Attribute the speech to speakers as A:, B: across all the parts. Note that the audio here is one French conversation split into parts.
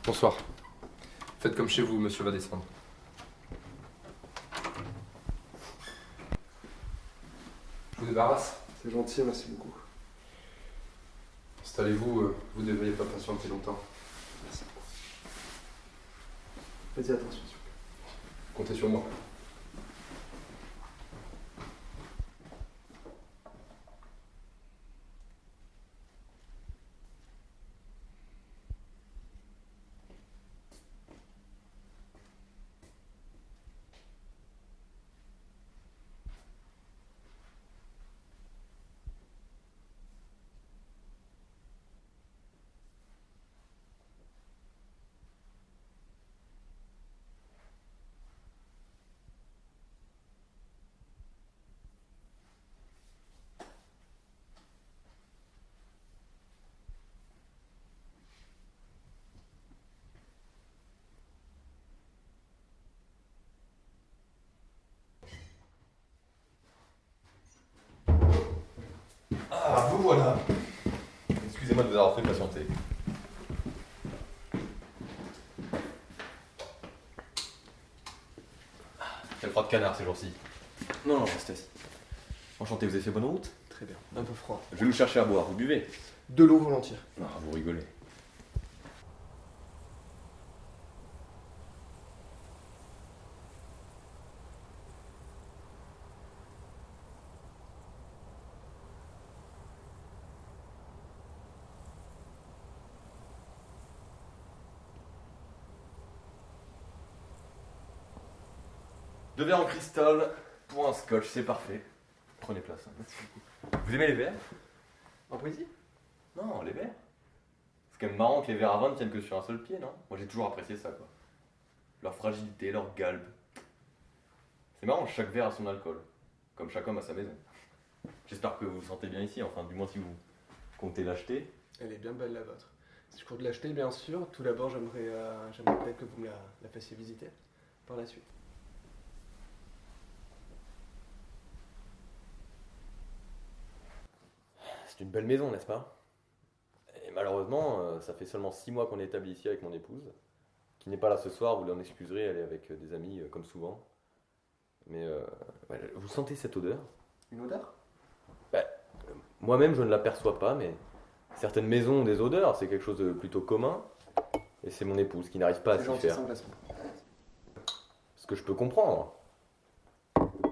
A: Bonsoir. Faites comme chez vous, monsieur va descendre. Je vous débarrasse.
B: C'est gentil, merci beaucoup.
A: Installez-vous, vous ne devriez pas patienter longtemps.
B: Merci beaucoup. Faites attention, s'il vous plaît.
A: Comptez sur moi.
C: Ah, vous voilà. Excusez-moi de vous avoir fait patienter. Quel froid de canard ces jours-ci. Non, restez assis. Enchanté, vous avez fait bonne route?
B: Très bien. Un peu froid.
C: Je vais nous chercher à boire, vous buvez?
B: De l'eau volontiers.
C: Non, vous rigolez. Deux verres en cristal pour un scotch, c'est parfait. Prenez place. Merci beaucoup. Vous aimez les verres? En poésie? Non, les verres. C'est quand même marrant que les verres à vin ne tiennent que sur un seul pied, non? Moi j'ai toujours apprécié ça, quoi. Leur fragilité, leur galbe. C'est marrant, chaque verre a son alcool. Comme chaque homme a sa maison. J'espère que vous vous sentez bien ici, enfin du moins si vous comptez l'acheter.
B: Elle est bien belle la vôtre. Si je compte l'acheter, bien sûr, tout d'abord j'aimerais peut-être que vous me la fassiez visiter par la suite.
C: C'est une belle maison, n'est-ce pas? Et malheureusement, ça fait seulement 6 mois qu'on est établi ici avec mon épouse, qui n'est pas là ce soir, vous l'en excuserez, elle est avec des amis comme souvent. Mais ouais, vous sentez cette odeur?
B: Une odeur?
C: Moi-même je ne l'aperçois pas, mais certaines maisons ont des odeurs, c'est quelque chose de plutôt commun. Et c'est mon épouse qui n'arrive pas à
B: C'est
C: s'y
B: gentil,
C: faire.
B: sans glaçon.
C: Ce que je peux comprendre.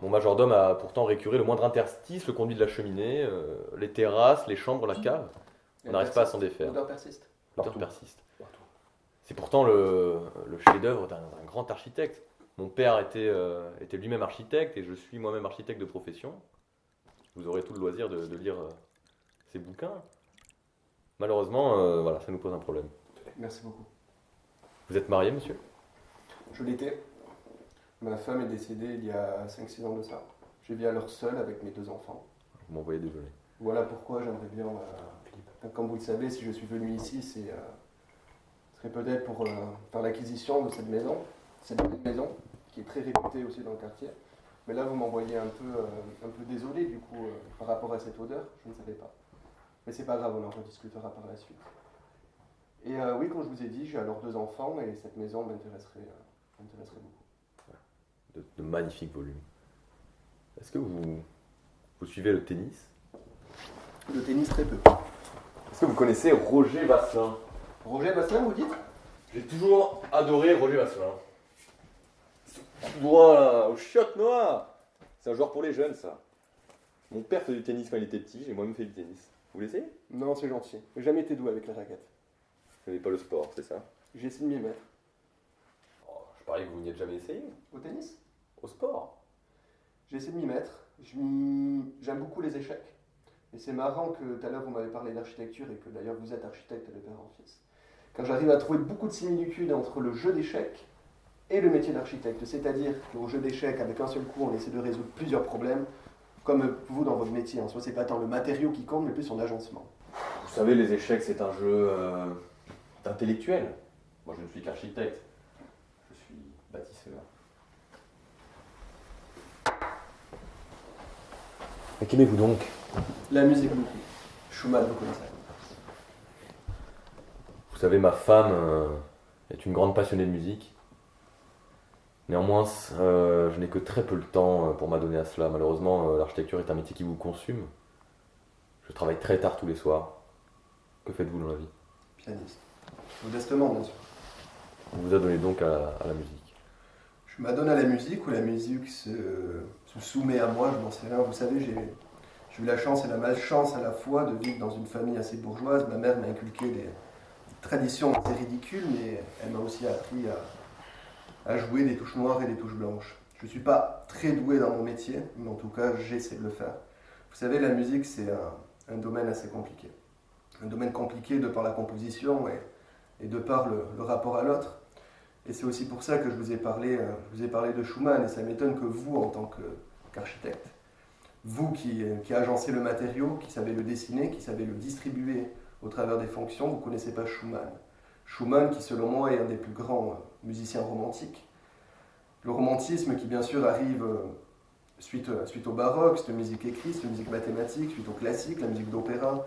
C: Mon majordome a pourtant récuré le moindre interstice, le conduit de la cheminée, les terrasses, les chambres, la cave. On n'arrive pas à s'en défaire.
B: L'odeur persiste.
C: L'odeur
A: Partout.
C: persiste.
A: Partout.
C: C'est pourtant le chef-d'œuvre d'un grand architecte. Mon père était lui-même architecte et je suis moi-même architecte de profession. Vous aurez tout le loisir de lire ces bouquins. Malheureusement, voilà, ça nous pose un problème.
B: Merci beaucoup.
C: Vous êtes marié, monsieur?
B: Je l'étais. Ma femme est décédée il y a 5-6 ans de ça. Je vis alors seul avec mes 2 enfants.
C: Vous m'envoyez désolé.
B: Voilà pourquoi j'aimerais bien, comme vous le savez, si je suis venu ici, ce serait peut-être pour faire l'acquisition de cette maison, qui est très réputée aussi dans le quartier. Mais là, vous m'envoyez un peu désolé, du coup, par rapport à cette odeur, je ne savais pas. Mais c'est pas grave, on en rediscutera par la suite. Et oui, comme je vous ai dit, j'ai alors 2 enfants et cette maison m'intéresserait beaucoup.
C: De magnifiques volumes. Est-ce que vous suivez le tennis?
B: Le tennis, très peu.
C: Est-ce que vous connaissez Roger Vasselin?
B: Roger Vasselin, vous dites?
C: J'ai toujours adoré Roger Vasselin. Tout droit là, aux chiottes noires. C'est un joueur pour les jeunes, ça. Mon père faisait du tennis quand il était petit, j'ai moi-même fait du tennis. Vous l'essayez?
B: Non, c'est gentil. J'ai jamais été doué avec la raquette.
C: Vous n'aimez pas le sport, c'est ça?
B: J'ai essayé de m'y mettre.
C: Oh, je parie que vous n'y êtes jamais essayé.
B: Au tennis?
C: Au sport?
B: J'ai essayé de m'y mettre. J'aime beaucoup les échecs. Et c'est marrant que tout à l'heure vous m'avez parlé d'architecture et que d'ailleurs vous êtes architecte de père en fils. Quand j'arrive à trouver beaucoup de similitudes entre le jeu d'échecs et le métier d'architecte, c'est-à-dire qu'au jeu d'échecs, avec un seul coup, on essaie de résoudre plusieurs problèmes, comme vous dans votre métier. En soi, c'est pas tant le matériau qui compte, mais plus son agencement.
C: Vous savez, les échecs, c'est un jeu intellectuel. Moi, je ne suis qu'architecte. Je suis bâtisseur. Et qu'aimez-vous donc?
B: La musique beaucoup. Schumann, vous connaissez.
C: Vous savez, ma femme est une grande passionnée de musique. Néanmoins, je n'ai que très peu de temps pour m'adonner à cela. Malheureusement, l'architecture est un métier qui vous consume. Je travaille très tard tous les soirs. Que faites-vous dans la vie?
B: Pianiste. Modestement, bien sûr.
C: Vous vous adonnez donc à la musique.
B: Je m'adonne à la musique ou la musique se soumet à moi, je n'en sais rien. Vous savez, j'ai eu la chance et la malchance à la fois de vivre dans une famille assez bourgeoise. Ma mère m'a inculqué des traditions assez ridicules, mais elle m'a aussi appris à jouer des touches noires et des touches blanches. Je ne suis pas très doué dans mon métier, mais en tout cas, j'essaie de le faire. Vous savez, la musique, c'est un domaine assez compliqué. Un domaine compliqué de par la composition et de par le rapport à l'autre. Et c'est aussi pour ça que je vous ai parlé de Schumann, et ça m'étonne que vous, en tant qu'architecte, vous qui agencez le matériau, qui savez le dessiner, qui savez le distribuer au travers des fonctions, vous ne connaissez pas Schumann. Schumann qui, selon moi, est un des plus grands musiciens romantiques. Le romantisme qui, bien sûr, arrive suite au baroque, cette musique écrite, cette musique mathématique, suite au classique, la musique d'opéra.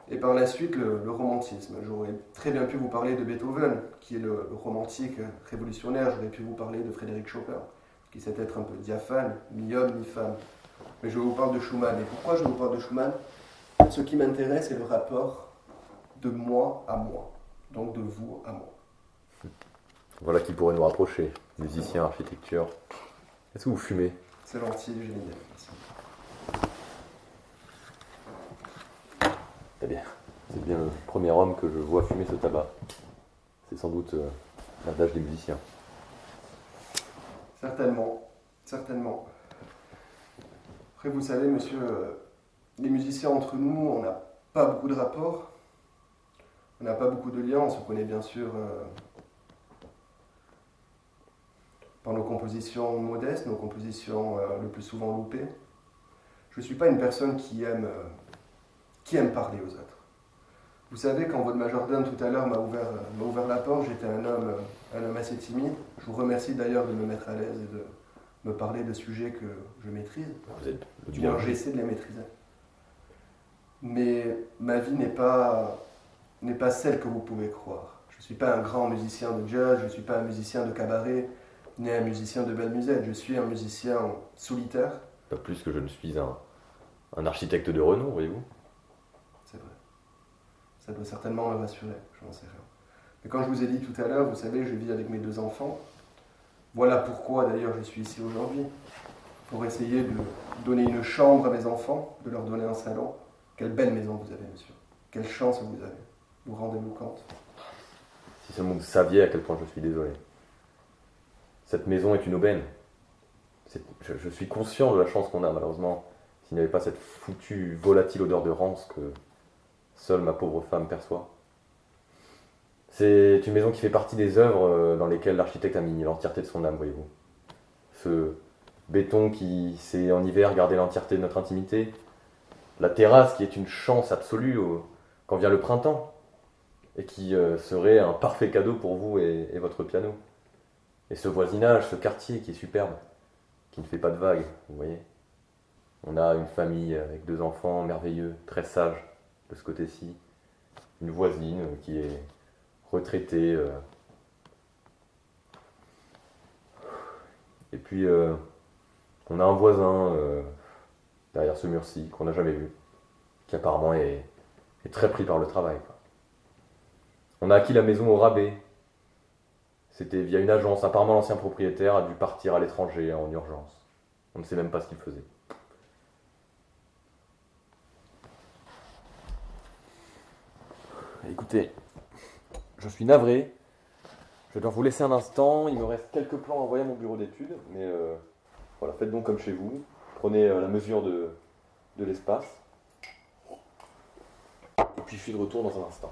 B: Et par la suite, le romantisme. J'aurais très bien pu vous parler de Beethoven, qui est le romantique révolutionnaire. J'aurais pu vous parler de Frédéric Chopin, qui sait être un peu diaphane, ni homme ni femme. Mais je vous parle de Schumann. Et pourquoi je vous parle de Schumann? Ce qui m'intéresse, c'est le rapport de moi à moi. Donc de vous à moi.
C: Voilà qui pourrait nous rapprocher, musicien, architecture. Est-ce que vous fumez?
B: C'est gentil, j'ai l'idée. Merci.
C: Très bien. C'est bien le premier homme que je vois fumer ce tabac. C'est sans doute l'adage des musiciens.
B: Certainement, certainement. Après, vous savez, monsieur, les musiciens entre nous, on n'a pas beaucoup de rapports, on n'a pas beaucoup de liens, on se connaît bien sûr par nos compositions modestes, nos compositions le plus souvent loupées. Je ne suis pas une personne qui aime parler aux autres. Vous savez, quand votre majordome tout à l'heure m'a ouvert la porte, j'étais un homme assez timide. Je vous remercie d'ailleurs de me mettre à l'aise et de me parler de sujets que je maîtrise.
C: Vous êtes le
B: Du moins,
C: bienvenu.
B: j'essaie de les maîtriser. Mais ma vie n'est pas celle que vous pouvez croire. Je ne suis pas un grand musicien de jazz, je ne suis pas un musicien de cabaret, ni un musicien de belle musette. Je suis un musicien solitaire.
C: Pas plus que je ne suis un architecte de renom, voyez-vous.
B: C'est vrai. Ça doit certainement me rassurer, je n'en sais rien. Mais quand je vous ai dit tout à l'heure, vous savez, je vis avec mes 2 enfants. Voilà pourquoi d'ailleurs je suis ici aujourd'hui. Pour essayer de donner une chambre à mes enfants, de leur donner un salon. Quelle belle maison vous avez, monsieur. Quelle chance vous avez. Vous rendez-vous compte?
C: Si seulement vous saviez à quel point je suis désolé. Cette maison est une aubaine. Je suis conscient de la chance qu'on a, malheureusement. S'il n'y avait pas cette foutue volatile odeur de rance que seule ma pauvre femme perçoit. C'est une maison qui fait partie des œuvres dans lesquelles l'architecte a mis l'entièreté de son âme, voyez-vous. Ce béton qui sait en hiver garder l'entièreté de notre intimité. La terrasse qui est une chance absolue quand vient le printemps. Et qui serait un parfait cadeau pour vous et votre piano. Et ce voisinage, ce quartier qui est superbe, qui ne fait pas de vagues, vous voyez. On a une famille avec 2 enfants merveilleux, très sages de ce côté-ci. Une voisine qui est retraitée. Et puis, on a un voisin derrière ce mur-ci qu'on n'a jamais vu, qui apparemment est très pris par le travail, quoi. On a acquis la maison au rabais. C'était via une agence. Apparemment, l'ancien propriétaire a dû partir à l'étranger en urgence. On ne sait même pas ce qu'il faisait. Écoutez, je suis navré. Je dois vous laisser un instant. Il me reste quelques plans à envoyer à mon bureau d'études. Mais voilà, faites donc comme chez vous. Prenez la mesure de l'espace. Et puis je suis de retour dans un instant.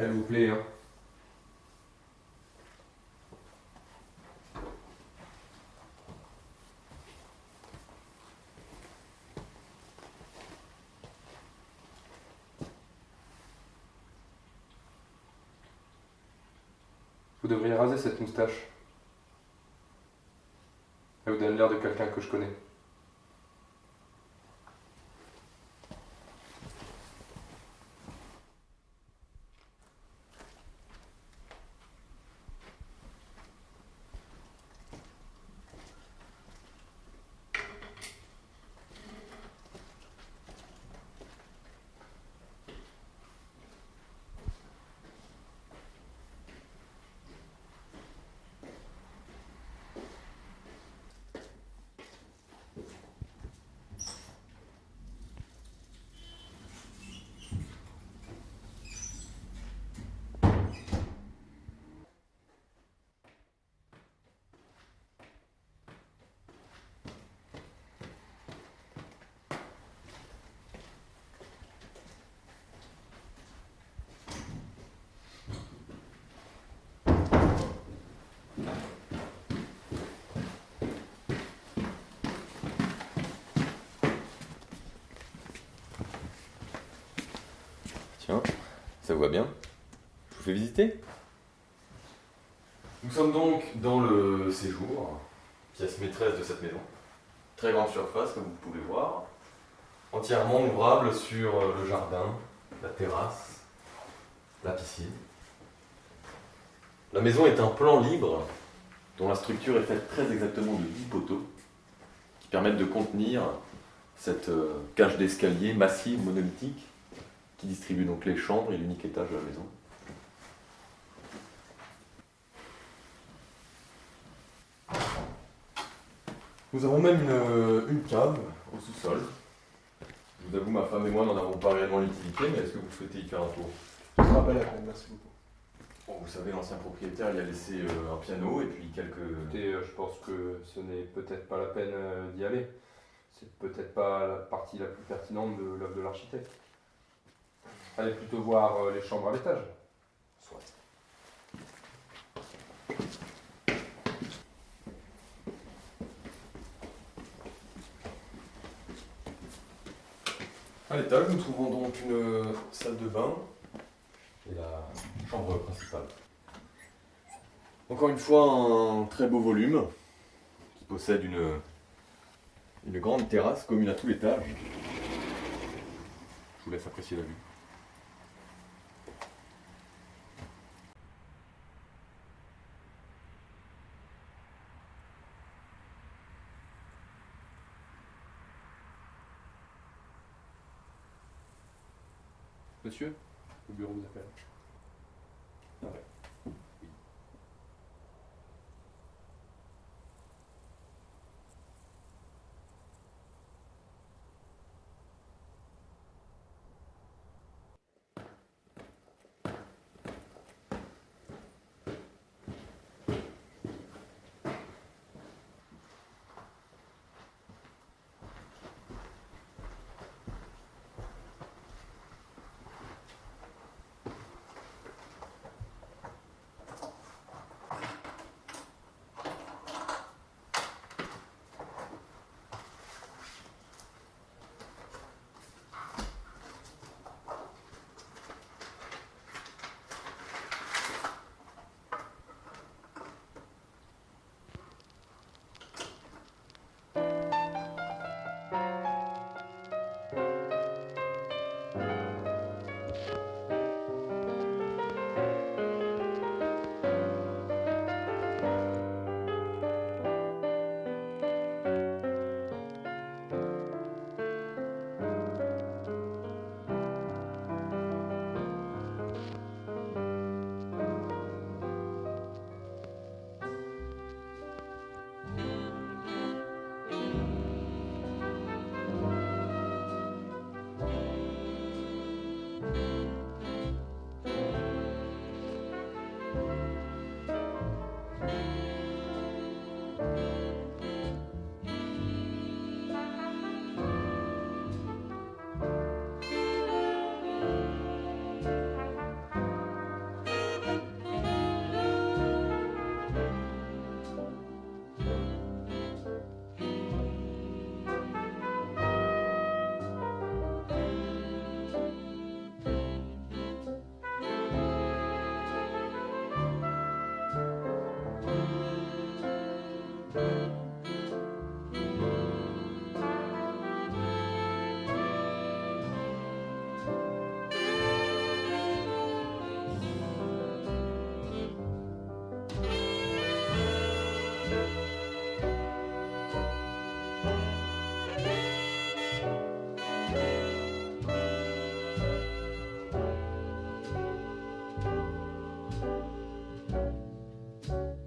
A: Elle vous plaît, hein? Vous devriez raser cette moustache. Elle vous donne l'air de quelqu'un que je connais.
C: Tiens, ça vous va bien? Je vous fais visiter. Nous sommes donc dans le séjour, pièce maîtresse de cette maison. Très grande surface, comme vous pouvez voir. Entièrement ouvrable sur le jardin, la terrasse, la piscine. La maison est un plan libre, dont la structure est faite très exactement de 10 poteaux, qui permettent de contenir cette cage d'escalier massive, monolithique, qui distribue donc les chambres et l'unique étage de la maison. Nous avons même une cave au sous-sol. Je vous avoue, ma femme et moi n'en avons pas réellement l'utilité, mais est-ce que vous souhaitez y faire un tour?
B: Ce sera pas la peine, merci beaucoup.
C: Bon, vous savez, l'ancien propriétaire y a laissé un piano et puis quelques...
A: Écoutez, je pense que ce n'est peut-être pas la peine d'y aller. C'est peut-être pas la partie la plus pertinente de l'œuvre de l'architecte. Allez plutôt voir les chambres à l'étage.
C: Soit. À l'étage, nous trouvons donc une salle de bain et la chambre principale. Encore une fois, un très beau volume qui possède une grande terrasse commune à tout l'étage. Je vous laisse apprécier la vue.
A: Monsieur, le bureau vous appelle.
C: Ah ouais. Salut.